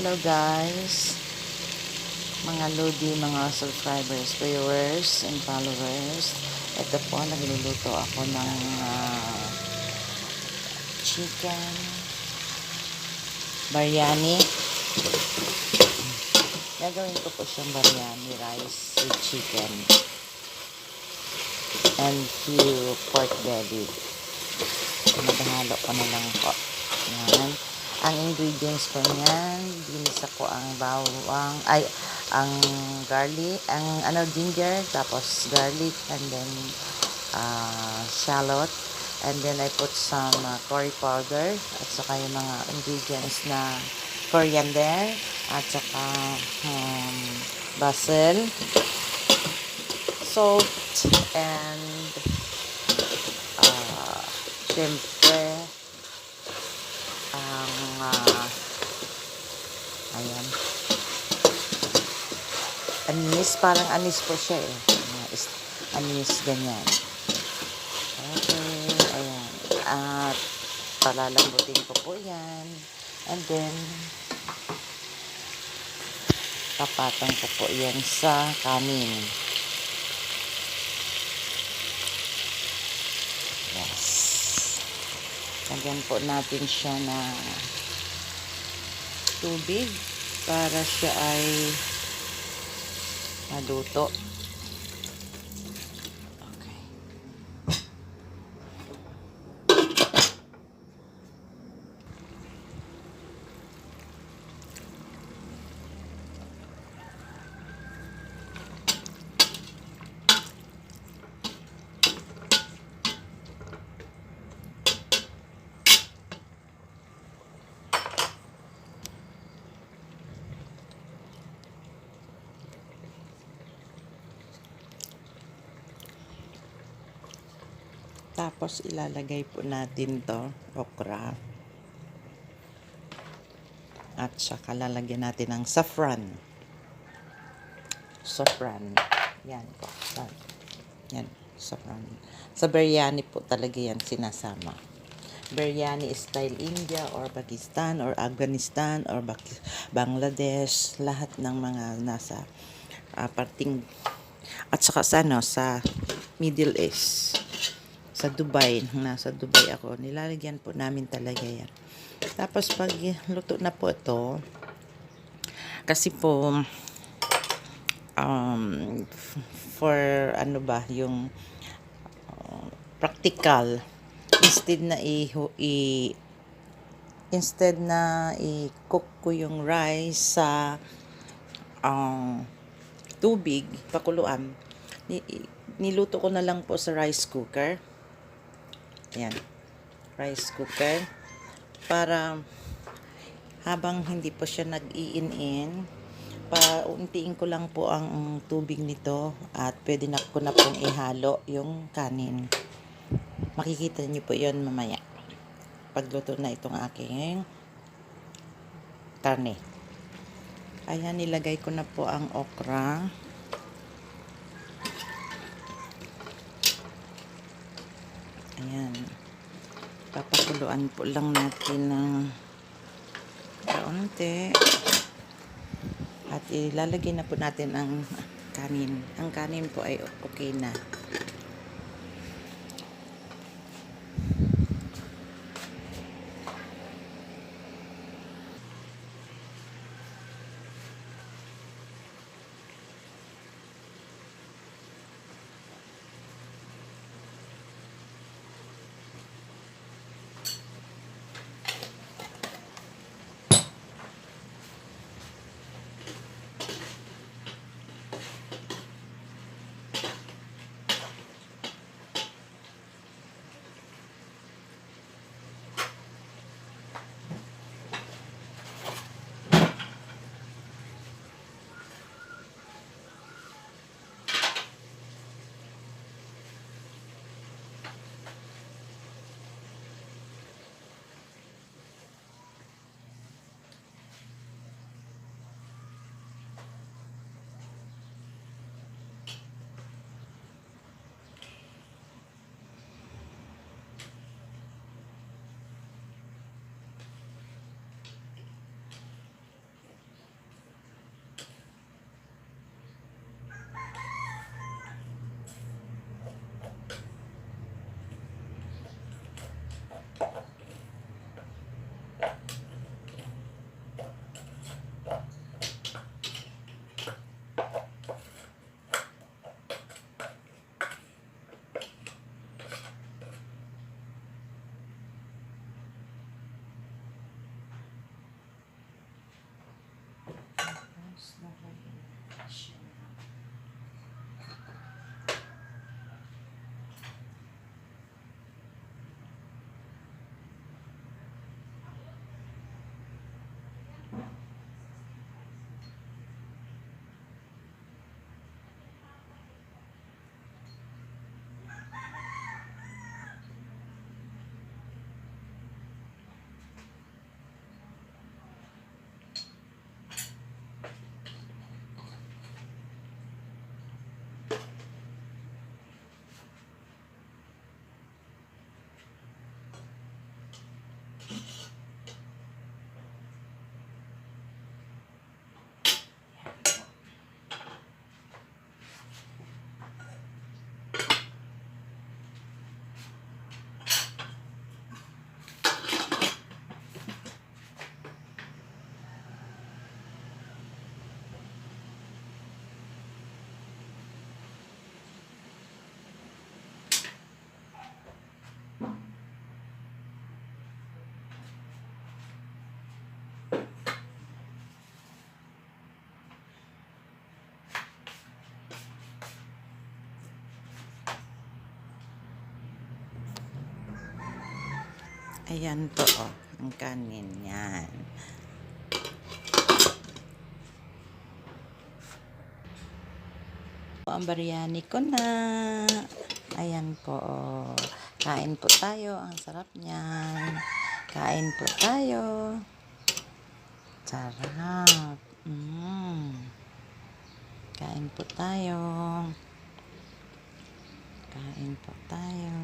Hello guys, mga Lodi, mga subscribers, viewers, and followers. Ito po, nagluluto ako ng chicken biryani. Gagawin ko po siyang biryani rice with chicken and few pork belly. Maghalo ko na lang po. Yan. Ang ingredients ko niyan, ginisa ko ang bawang, ang garlic, ginger, tapos garlic, and then shallot, and then I put some curry powder, at saka yung mga ingredients na coriander, at saka basil, salt, and syempre ayan, anis, parang anis po siya anis, ganyan. Okay, ayan, at palalambutin ko po yan, and then tapatan ko po yan sa kanin. Yes, lagyan po natin siya na tubig para siya ay maluto. Okay. Tapos ilalagay po natin to okra, at saka lalagyan natin ng saffron. Yan po, yan, saffron. Sa biryani po talaga yan sinasama. Biryani style India or Pakistan or Afghanistan or Bangladesh, lahat ng mga nasa parting, at saka sa Middle East, sa Dubai, nasa Dubai ako, nilalagyan po namin talaga yan. Tapos pag luto na po ito, kasi po for yung practical, instead na i-cook ko yung rice sa tubig, pakuluan, niluto ko na lang po sa rice cooker. Yan, rice cooker, para habang hindi po siya nag-iin-in, pauntiin ko lang po ang tubig nito, at pwede na ko na pong ihalo yung kanin. Makikita niyo po yon mamaya pagluto na itong aking karne. Ayan, nilagay ko na po ang okra. Ayan, papakuluan po lang natin ng kaunti, at ilalagay na po natin ang kanin. Ang kanin po ay okay na. Ayan po, oh, ang kanin yan. Ang biryani ko na. Ayan po, oh. Kain po tayo. Ang sarap niyan. Kain po tayo. Sarap. Kain po tayo. Kain po tayo.